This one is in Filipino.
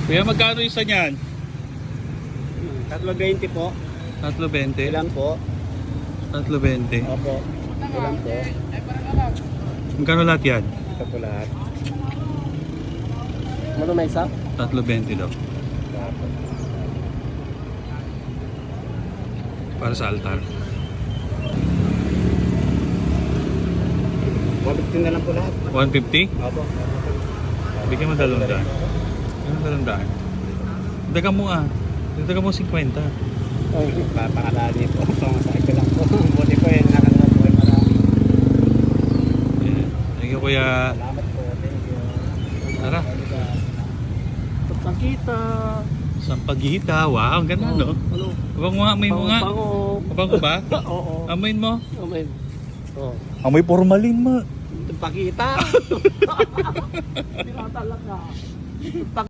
Kuya, magkano isa niyan? 320 po. 3.20. Ilan po? 3.20. Opo. Ilan po? Magkano lahat yan? Ito po lahat. Ano may isa? 3.20 daw. Para sa altar. 115 na lang po lahat. 150? Opo. Bigyan mo 200. Bigyan mo 200. Daga mo ah. Daga mo 50. Oh, papakalali po. Pamasahe ko lang po. Buti po yun. Nakalala po yung marami. Thank you, kuya. Salamat po. Thank you. Tara. Pagkita. Sampaghita. Wow, ang ganda, no? Ano? Abang mo nga, amoy mo nga. Pango. Abang ko ba? Oo. Amoyin mo. Amen. Oh. Amoy formalin mo. Pagkita. Hindi ka talaga.